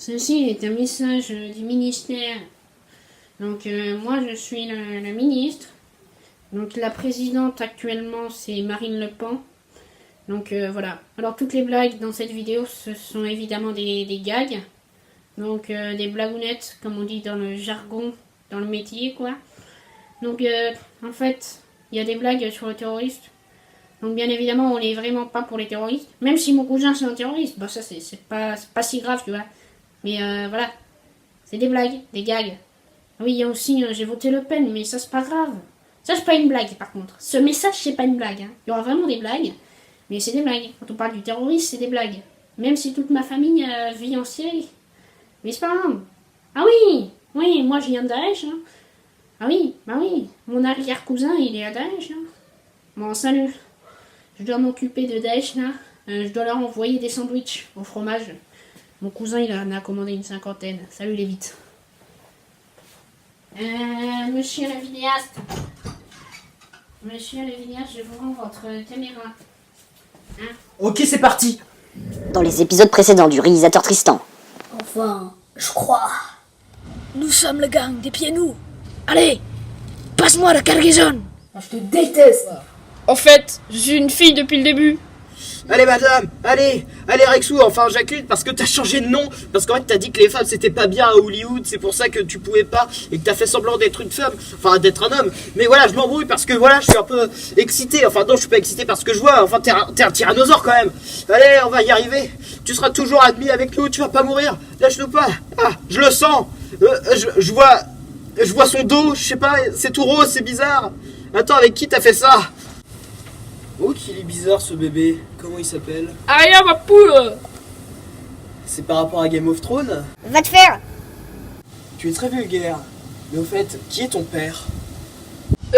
Ceci est un message du ministère. Donc moi je suis la ministre. Donc la présidente actuellement c'est Marine Le Pen. Donc voilà. Alors toutes les blagues dans cette vidéo ce sont évidemment des gags. Donc des blagounettes comme on dit dans le jargon, dans le métier quoi. Donc en fait il y a des blagues sur le terroriste. Donc bien évidemment on n'est vraiment pas pour les terroristes. Même si mon cousin c'est un terroriste, bah ça c'est pas si grave tu vois. Mais voilà, c'est des blagues, des gags. Oui, il y a aussi, j'ai voté Le Pen, mais ça c'est pas grave. Ça c'est pas une blague par contre. Ce message c'est pas une blague. Hein. Il y aura vraiment des blagues, mais c'est des blagues. Quand on parle du terrorisme, c'est des blagues. Même si toute ma famille vit en Syrie. Mais c'est pas grave. Ah oui, moi je viens de Daesh. Hein. Ah oui, bah oui, mon arrière-cousin il est à Daesh. Hein. Bon, salut. Je dois m'occuper de Daesh là. Je dois leur envoyer des sandwichs au fromage. Mon cousin, il en a commandé une 50aine. Salut les bites. Monsieur le vidéaste. Monsieur le vidéaste, je vous rends votre caméra. Hein? Ok, c'est parti. Dans les épisodes précédents du réalisateur Tristan. Enfin, je crois. Nous sommes le gang des pieds nus. Allez, passe-moi la cargaison. Je te déteste. En fait, je suis une fille depuis le début. Allez madame, allez Rexou, enfin j'accuse parce que t'as changé de nom. Parce qu'en fait t'as dit que les femmes c'était pas bien à Hollywood. C'est pour ça que tu pouvais pas et que t'as fait semblant d'être une femme. Enfin d'être un homme. Mais voilà, je m'embrouille parce que voilà, je suis un peu excité. Enfin non, je suis pas excité parce que je vois. Enfin t'es un tyrannosaure quand même. Allez, on va y arriver. Tu seras toujours admis avec nous, tu vas pas mourir. Lâche-nous pas. Ah, je le sens. Je vois son dos, je sais pas, c'est tout rose, c'est bizarre. Attends, avec qui t'as fait ça? Oh, qu'il est bizarre ce bébé. Comment il s'appelle? Aria, ma poule. C'est par rapport à Game of Thrones? Va te faire. Tu es très vulgaire. Mais au fait, qui est ton père?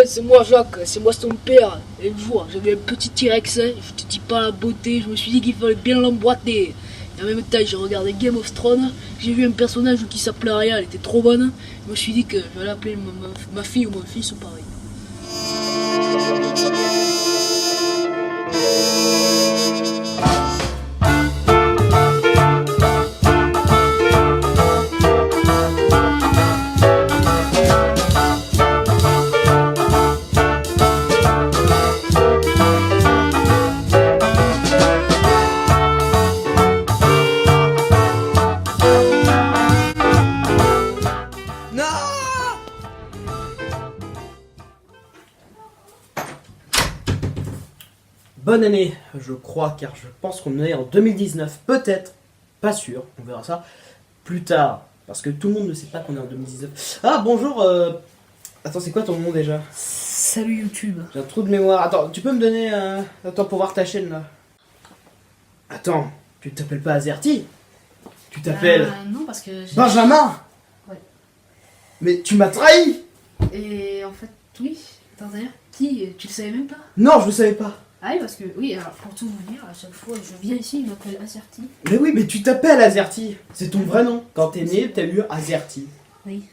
C'est moi Jacques, c'est moi son père. Et le jour, j'avais un petit T-Rex, je te dis pas la beauté, je me suis dit qu'il fallait bien l'emboîter. Et en même temps, j'ai regardé Game of Thrones, j'ai vu un personnage qui s'appelait Arya, elle était trop bonne. Je me suis dit que j'allais appeler ma fille ou mon fils ou pareil. Bonne année, je crois, car je pense qu'on est en 2019. Peut-être, pas sûr, on verra ça plus tard. Parce que tout le monde ne sait pas qu'on est en 2019. Ah, bonjour. Attends, c'est quoi ton nom déjà? Salut YouTube. J'ai un trou de mémoire. Attends, tu peux me donner Attends, pour voir ta chaîne là. Attends, tu t'appelles pas Azerty? Tu t'appelles Non, parce que... Benjamin? Ouais. Mais tu m'as trahi! Et en fait, oui. Attends, d'ailleurs, qui? Tu le savais même pas? Non, je le savais pas. Ah oui, parce que, oui, alors pour tout vous dire, à chaque fois je viens ici, il m'appelle Azerty. Mais oui, mais tu t'appelles Azerty. C'est ton vrai nom. Quand t'es né, t'as eu Azerty. Oui.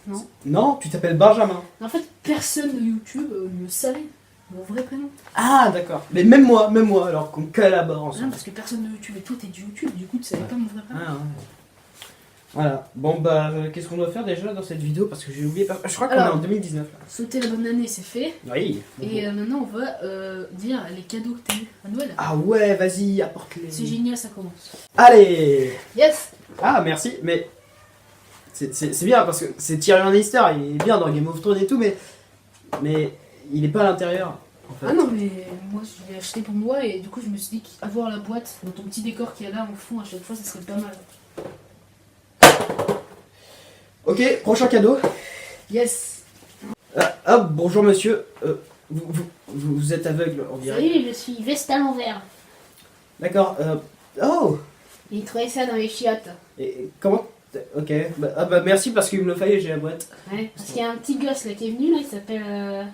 Non. Non, tu t'appelles Benjamin. En fait, personne de YouTube ne savait mon vrai prénom. Ah, d'accord. Mais même moi, alors qu'on collabore Non, ensemble. parce que personne de YouTube, et toi t'es du YouTube, du coup tu savais pas mon vrai prénom. Ah, ouais. Voilà. Bon, bah, qu'est-ce qu'on doit faire déjà dans cette vidéo? Parce que j'ai oublié. Je crois qu'on est Alors, en 2019 là. Souhaiter la bonne année, c'est fait. Oui. Et maintenant, on va dire les cadeaux que t'as eu à Noël. Ah ouais, vas-y, apporte-les. C'est génial, ça commence. Allez. Yes. Ah, merci. Mais c'est bien parce que c'est Tyrion Lannister. Il est bien dans Game of Thrones et tout, mais il est pas à l'intérieur. En fait. Ah non, mais moi je l'ai acheté pour moi et du coup je me suis dit qu'avoir la boîte dans ton petit décor qu'il y a là en fond à chaque fois, ça serait pas mal. Ok, prochain cadeau. Yes. Ah, bonjour monsieur. Vous êtes aveugle, on dirait. Salut, je suis Veste à l'envers. D'accord. Oh. Il trouvait ça dans les chiottes. Et comment? Ok. Bah merci parce qu'il me le fallait, j'ai la boîte. Ouais, parce qu'il y a un petit gosse là qui est venu là, il s'appelle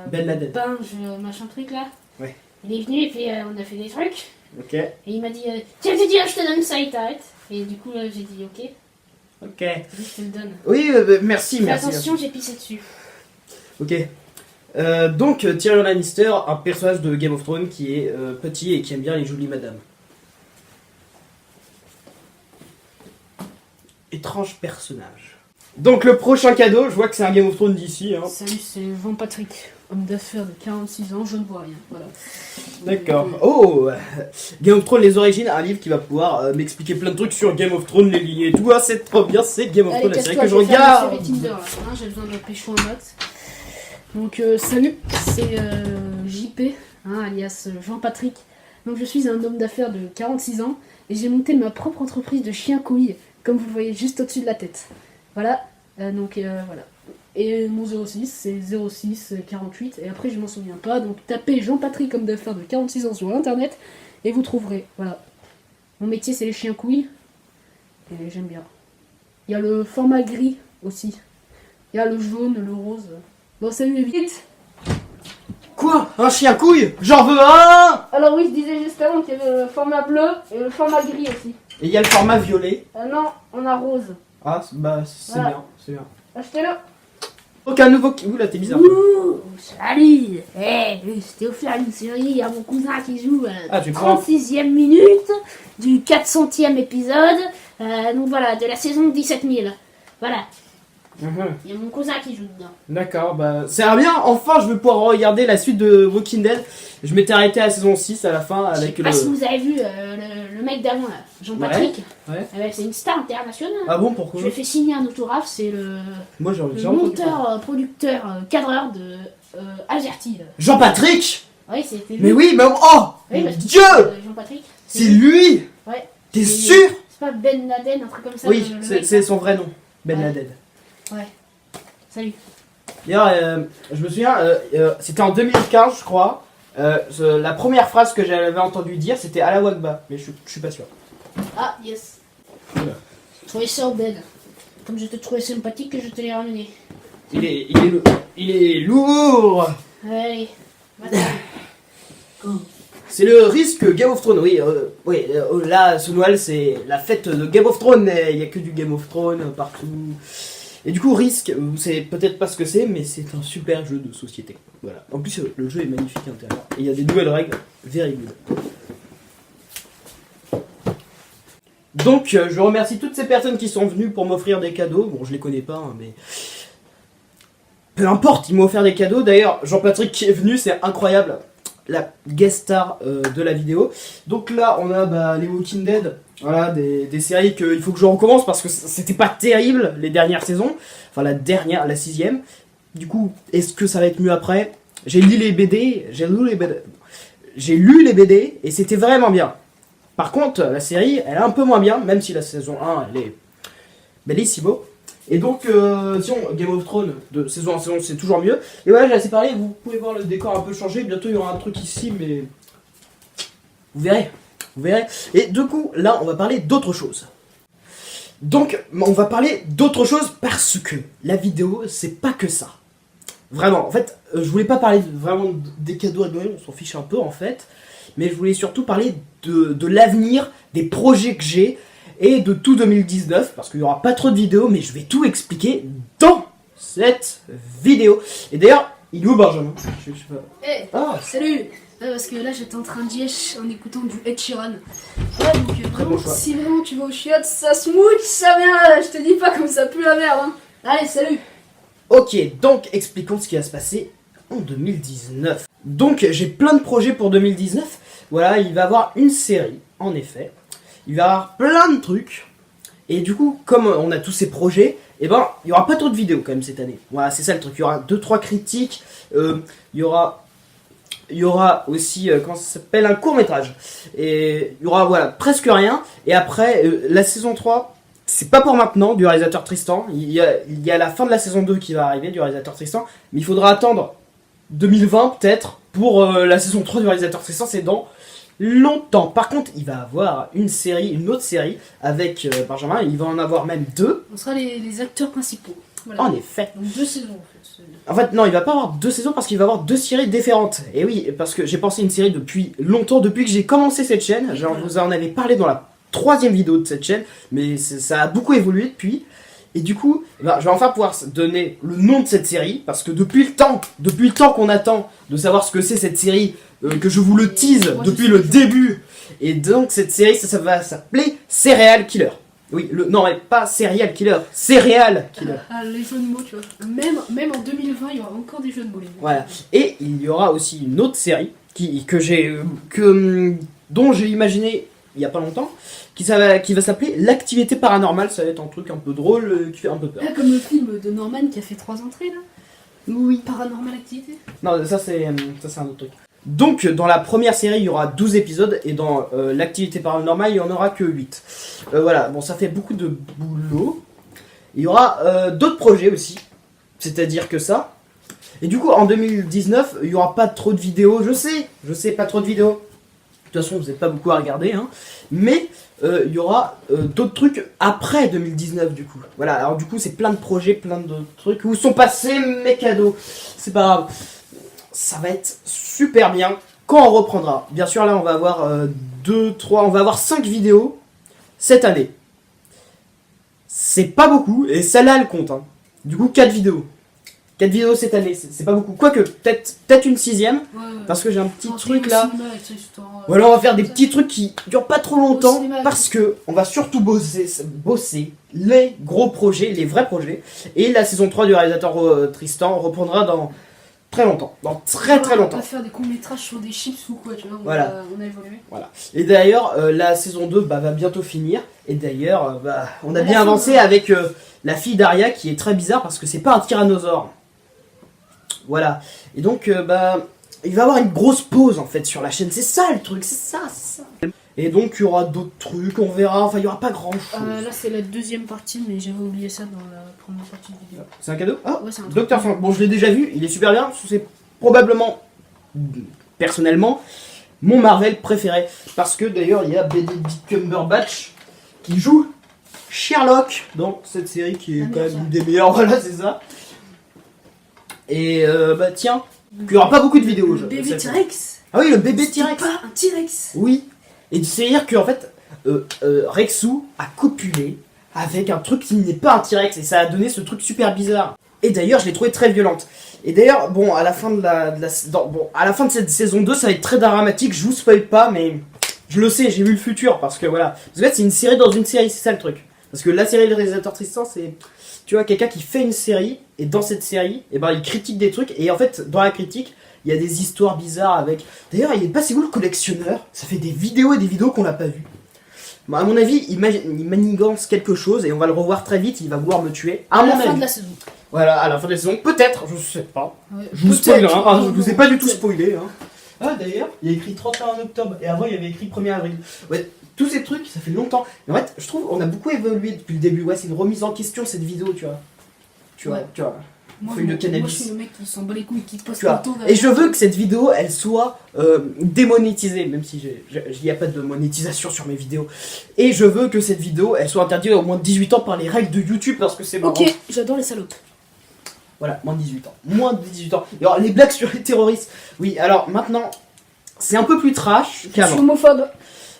Ben Laden. Binge machin truc là. Ouais. Il est venu et puis on a fait des trucs. Ok. Et il m'a dit tiens Didier, je te donne ça, il t'arrête. Et du coup là j'ai dit ok, Ok. je te le donne. Oui, merci, Fais merci. attention, j'ai pissé dessus. Ok. Donc Tyrion Lannister, un personnage de Game of Thrones qui est petit et qui aime bien les jolies madames. étrange personnage. Donc le prochain cadeau, je vois que c'est un Game of Thrones d'ici. Hein. Salut, c'est Jean-Patrick, homme d'affaires de 46 ans, je ne vois rien. Voilà. D'accord. Oh, Game of Thrones, les origines, un livre qui va pouvoir m'expliquer plein de trucs sur Game of Thrones, les lignes et tout. Ah, c'est trop bien, c'est Game of Allez, Thrones, la série casse-toi, que je je vais faire regarde. une série Tinder, là. Hein, j'ai besoin de pécho un max. Donc, salut, c'est JP, hein, alias Jean-Patrick. Donc, je suis un homme d'affaires de 46 ans et j'ai monté ma propre entreprise de chiens couilles, comme vous le voyez juste au-dessus de la tête. Voilà, voilà. Et mon 06, c'est 06 48, et après je m'en souviens pas, donc tapez Jean-Patrick homme d'affaires de 46 ans sur internet et vous trouverez. Voilà. Mon métier c'est les chiens couilles, et j'aime bien. Il y a le format gris aussi. Il y a le jaune, le rose. Bon, salut vite. Quoi? Un chien couille? J'en veux un! Alors oui, je disais juste avant qu'il y avait le format bleu et le format gris aussi. Et il y a le format violet. Non, on a rose. Ah, bah c'est Voilà. bien, c'est bien. Achetez-le. Donc un nouveau... Ouh là, t'es bizarre. Ouh, salut. Je t'ai offert une série, il y a mon cousin qui joue Ah, tu prends... 36e minute du 400e épisode. Donc voilà, de la saison 17 000. Voilà, il y a mon cousin qui joue dedans. D'accord, bah ça va bien, enfin je vais pouvoir regarder la suite de Walking Dead. Je m'étais arrêté à la saison 6 à la fin avec Je sais pas si vous avez vu le mec d'avant là, Jean-Patrick. Ouais. Eh ben, c'est une star internationale. Ah bon, Je pourquoi? lui ai fait signer un autographe, c'est le Moi j'ai Le monteur, producteur, cadreur de Azerty. Jean-Patrick! Oui, c'était lui. Mais oui, mais oh! Oui, Mon parce que Dieu! Jean-Patrick. C'est lui! Ouais. T'es C'est- sûr? C'est pas Ben Laden, un truc comme ça. Oui, le c'est mec, c'est là. son vrai nom. Ben Ouais. Laden. Ouais. Salut. D'ailleurs, je me souviens, c'était en 2015 je crois. La première phrase que j'avais entendu dire c'était Allah Wakba, mais je suis pas sûr. Ah, yes. Voilà. Je trouvais ça au Ben. Comme je te trouvais sympathique, je te l'ai ramené. Il est lourd! Allez. Maintenant. C'est le risque Game of Thrones, oui. Là, ce Noël, c'est la fête de Game of Thrones. Il n'y a que du Game of Thrones partout. Et du coup, Risk, vous savez peut-être pas ce que c'est, mais c'est un super jeu de société. Voilà. En plus, le jeu est magnifique à l'intérieur. Et il y a des nouvelles règles. Very good. Donc, je remercie toutes ces personnes qui sont venues pour m'offrir des cadeaux. Bon, je les connais pas, hein, mais... Peu importe, ils m'ont offert des cadeaux. D'ailleurs, Jean-Patrick qui est venu, c'est incroyable. La guest star de la vidéo. Donc là, on a les Walking Dead. Voilà, des séries qu'il faut que je recommence parce que c'était pas terrible les dernières saisons. Enfin, la 6ème. Du coup, est-ce que ça va être mieux après? J'ai lu les BD, j'ai lu les BD et c'était vraiment bien. Par contre, la série, elle est un peu moins bien, même si la saison 1, elle est bellissimo. Et donc, sinon, Game of Thrones, de saison en saison, c'est toujours mieux. Et voilà, j'ai assez parlé, vous pouvez voir le décor un peu changé. Bientôt, il y aura un truc ici, mais... Vous verrez. Vous verrez. Et du coup, là, on va parler d'autre chose. Donc, on va parler d'autre chose parce que la vidéo, c'est pas que ça. Vraiment, en fait, je voulais pas parler vraiment des cadeaux à Noël, on s'en fiche un peu en fait. Mais je voulais surtout parler de l'avenir, des projets que j'ai et de tout 2019. Parce qu'il n'y aura pas trop de vidéos, mais je vais tout expliquer dans cette vidéo. Et d'ailleurs, il est où Benjamin? Je sais pas. Hey, Ah, salut. Parce que là j'étais en train de yesh en écoutant du Ed Sheeran. Ouais, donc Très vraiment, bon choix. si vraiment tu vas au chiottes, ça smooth, ça vient, je te dis pas comme ça pue la merde. Hein. Allez, salut. ok, donc expliquons ce qui va se passer en 2019. Donc j'ai plein de projets pour 2019. Voilà, il va y avoir une série, en effet. Il va y avoir plein de trucs. Et du coup, comme on a tous ces projets, eh ben, il n'y aura pas trop de vidéos quand même cette année. Voilà, c'est ça le truc. Il y aura 2-3 critiques. Il y aura aussi, comment ça s'appelle, un court-métrage. Et il y aura, voilà, presque rien. Et après, la saison 3, c'est pas pour maintenant, du réalisateur Tristan. Il y a la fin de la saison 2 qui va arriver, du réalisateur Tristan. Mais il faudra attendre 2020, peut-être, pour la saison 3 du réalisateur Tristan. C'est dans longtemps. Par contre, il va avoir une autre série avec Benjamin. Il va en avoir même 2. On sera les acteurs principaux. Voilà. En effet. Donc 2 saisons en fait. En fait, non, il va pas avoir 2 saisons parce qu'il va avoir 2 séries différentes. Et oui, parce que j'ai pensé une série depuis longtemps, depuis que j'ai commencé cette chaîne. Genre, vous en avez parlé dans la 3ème vidéo de cette chaîne, mais ça a beaucoup évolué depuis. Et du coup, je vais enfin pouvoir donner le nom de cette série, parce que depuis le temps qu'on attend de savoir ce que c'est cette série, que je vous le tease Moi, depuis je le sais. début. Et donc cette série, ça va s'appeler Serial Killer. Oui, non, mais pas serial killer, serial killer. Ah, les jeux de mots, tu vois. Même en 2020, il y aura encore des jeux de mots. Les gars. Voilà. Et il y aura aussi une autre série dont j'ai imaginé il y a pas longtemps, qui va s'appeler L'activité paranormale. Ça va être un truc un peu drôle, qui fait un peu peur. Ah, comme le film de Norman qui a fait 3 entrées là. Oui. Paranormal Activité. Non, ça c'est un autre truc. Donc dans la première série il y aura 12 épisodes et dans l'activité paranormale il n'y en aura que 8. Voilà, bon ça fait beaucoup de boulot. Il y aura d'autres projets aussi, c'est-à-dire que ça. Et du coup en 2019 il n'y aura pas trop de vidéos, je sais pas trop de vidéos. De toute façon vous n'êtes pas beaucoup à regarder, hein. Mais il y aura d'autres trucs après 2019 du coup. Voilà, alors du coup c'est plein de projets, plein de trucs où sont passés mes cadeaux. C'est pas grave. Ça va être super bien quand on reprendra. Bien sûr, là, on va avoir 5 vidéos cette année. C'est pas beaucoup, et celle-là, elle compte. Hein. Du coup, 4 vidéos. 4 vidéos cette année, c'est pas beaucoup. Quoique, peut-être une 6ème, parce que j'ai un petit truc là. Voilà, on va faire des petits trucs qui durent pas trop longtemps, parce que on va surtout bosser les gros projets, les vrais projets. Et la saison 3 du réalisateur Tristan reprendra dans très longtemps, dans très longtemps. On va faire des courts-métrages sur des chips ou quoi, tu vois, voilà. On a évolué. Voilà. Et d'ailleurs, la saison 2 va bientôt finir. Et d'ailleurs, on a bien avancé avec la fille d'Aria qui est très bizarre parce que c'est pas un tyrannosaure. Voilà. Et donc, il va y avoir une grosse pause en fait sur la chaîne. C'est ça le truc, c'est ça. Et donc, il y aura d'autres trucs, on verra. Enfin, il y aura pas grand chose. Là, c'est la deuxième partie, mais j'avais oublié ça dans la première partie de vidéo. C'est un cadeau? Ah, ouais, c'est un Dr. Frank. Bon, je l'ai déjà vu, il est super bien. C'est probablement, personnellement, mon Marvel préféré. Parce que d'ailleurs, il y a Benedict Cumberbatch qui joue Sherlock dans cette série qui est quand même une des meilleures. Voilà, c'est ça. Et tiens, il n'y aura pas beaucoup de vidéos. Le bébé T-Rex. Ah oui, le bébé T-Rex. Pas un T-Rex. Oui. Et c'est-à-dire qu'en fait, Rexou a copulé avec un truc qui n'est pas un T-Rex et ça a donné ce truc super bizarre. Et d'ailleurs, je l'ai trouvé très violente. Et d'ailleurs, bon, à la fin de à la fin de cette saison 2, ça va être très dramatique. Je vous spoil pas, mais je le sais, j'ai vu le futur parce que voilà. Parce que en fait, c'est une série dans une série, c'est ça le truc. Parce que la série du réalisateur Tristan, c'est, tu vois, quelqu'un qui fait une série et dans cette série, et il critique des trucs et en fait, dans la critique, il y a des histoires bizarres avec. D'ailleurs, il est pas si vous le collectionneur. Ça fait des vidéos et des vidéos qu'on l'a pas vu. Bon, à mon avis, il manigance quelque chose et on va le revoir très vite. Il va vouloir me tuer. À la fin de la saison. Voilà, à la fin de la saison, peut-être, je sais pas. Ouais, je vous spoil, hein, je vous ai pas du tout spoilé. Hein. Ah, d'ailleurs, il y a écrit 31 octobre et avant il y avait écrit 1er avril. Ouais, tous ces trucs, ça fait longtemps. Mais en fait, je trouve on a beaucoup évolué depuis le début. Ouais, c'est une remise en question cette vidéo, tu vois. Tu vois. Moi, feuille de cannabis. Moi, je suis le mec qui s'en bat les couilles, qui poste tu vois. tout. Et je veux que cette vidéo, elle soit démonétisée, même si il n'y a pas de monétisation sur mes vidéos. Et je veux que cette vidéo, elle soit interdite au moins de 18 ans par les règles de YouTube parce que c'est marrant. Ok, j'adore les salopes. Voilà, moins de 18 ans. Moins de 18 ans. Et alors, les blagues sur les terroristes. Oui, alors maintenant, c'est un peu plus trash Je qu'avant. suis homophobe.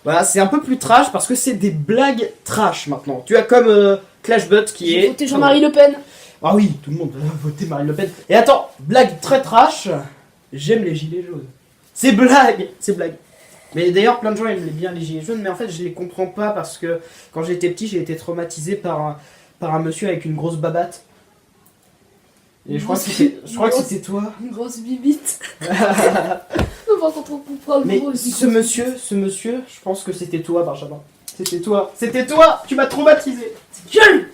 Voilà, c'est un peu plus trash parce que c'est des blagues trash maintenant. Tu as comme Clashbot qui est. J'ai voté Jean-Marie Le Pen. Ah oui, tout le monde a voté Marine Le Pen. Et attends, blague très trash. J'aime les gilets jaunes. C'est blague. Mais d'ailleurs, plein de gens aiment bien les gilets jaunes, mais en fait, je les comprends pas parce que quand j'étais petit, j'ai été traumatisé par un monsieur avec une grosse babatte. Et je crois que c'était toi. Une grosse bibite. On va comprendre le Mais gros, ce monsieur, je pense que c'était toi, Benjamin. C'était toi, tu m'as traumatisé. Gueule.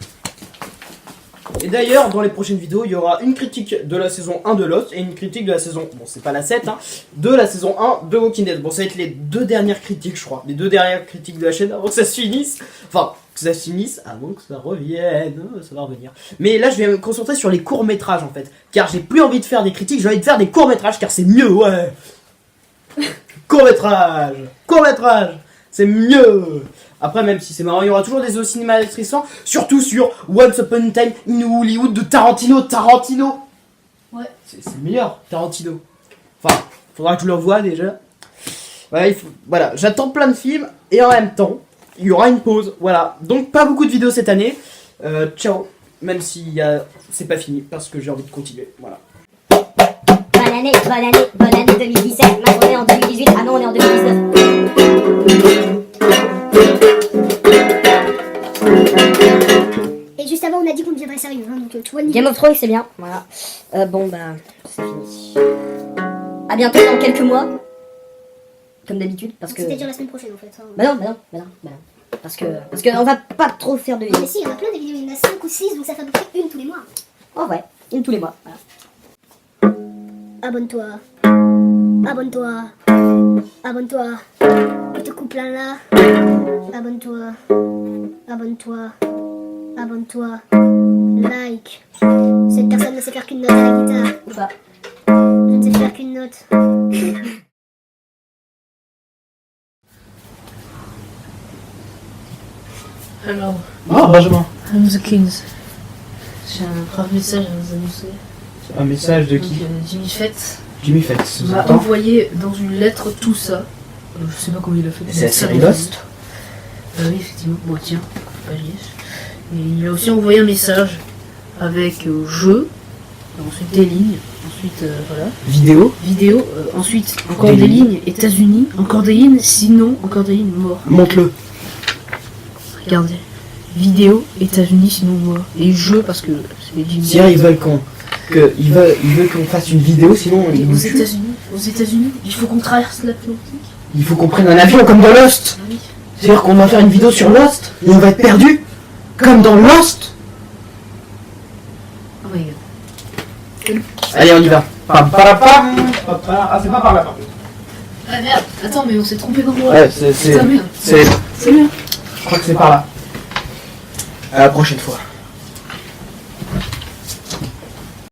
Et d'ailleurs, dans les prochaines vidéos, il y aura une critique de la saison 1 de Lost et une critique de la saison, bon c'est pas la 7, hein, de la saison 1 de Walking Dead. Bon ça va être les deux dernières critiques je crois, les deux dernières critiques de la chaîne avant que ça se finisse. Enfin, que ça se finisse avant que ça revienne, ça va revenir. Mais là je vais me concentrer sur les courts-métrages en fait, car j'ai plus envie de faire des critiques, j'ai envie de faire des courts-métrages car c'est mieux, ouais. Court-métrage, c'est mieux. Après, même si c'est marrant, il y aura toujours des cinéma électrissants, surtout sur Once Upon a Time in Hollywood de Tarantino. Ouais. C'est le meilleur, Tarantino. Enfin, faudra que je le revoie déjà. Voilà, j'attends plein de films et en même temps, il y aura une pause. Voilà, donc pas beaucoup de vidéos cette année. Ciao, même si c'est pas fini parce que j'ai envie de continuer. Voilà. Bonne année 2017. Maintenant on est en 2018, ah non on est en 2019. on a dit qu'on deviendrait sérieux, hein, donc tu vois le niveau. Game of Thrones, c'est bien. Voilà. Bon, bah, c'est fini. À bientôt dans quelques mois. Comme d'habitude, parce que. C'est-à-dire la semaine prochaine en fait. Hein. Bah non. Parce que on va pas trop faire de Mais vidéos. si, il y en a plein de vidéos, il y en a 5 ou 6, donc ça fait à peu près une tous les mois. Oh ouais, une tous les mois. Voilà. Abonne-toi. Abonne-toi. Abonne-toi. Je te coupe là. Abonne-toi. Abonne-toi. Abonne-toi. Like. Cette personne ne sait faire qu'une note à la guitare. Ou pas. Je ne sais faire qu'une note. Alors, Oh, Benjamin. I'm the Kings. J'ai un brave message à vous annoncer. Un message de Donc, qui Jimmy Fett Jimmy Fett. m'a envoyé dans une lettre tout ça. Je sais pas comment il a fait. C'est la série Lost. Oui, effectivement. Bon, tiens, page 10. Et il a aussi envoyé un message avec jeu, ensuite des lignes, ensuite voilà, Vidéo. vidéo, ensuite encore Des des lignes. lignes, États-Unis, encore des lignes, sinon encore des lignes, mort. Montre-le. Regardez. Vidéo, États-Unis, sinon mort. Et jeu parce que c'est Jimmy. Si ils veulent ils veulent qu'on fasse une vidéo, sinon Et ils aux nous tuent. États-Unis, il faut qu'on traverse l'Atlantique. Il faut qu'on prenne un avion comme dans Lost. Ah oui. C'est-à-dire qu'on va faire une vidéo sur Lost et on va être perdu comme dans Lost. Oh my god. Allez, on y va. Pam, parapam. Ah, c'est pas par là, par contre. Ah merde, attends, mais on s'est trompé d'endroit. Ouais, Putain, merde. c'est. C'est bien. Je crois que c'est par là. À la prochaine fois.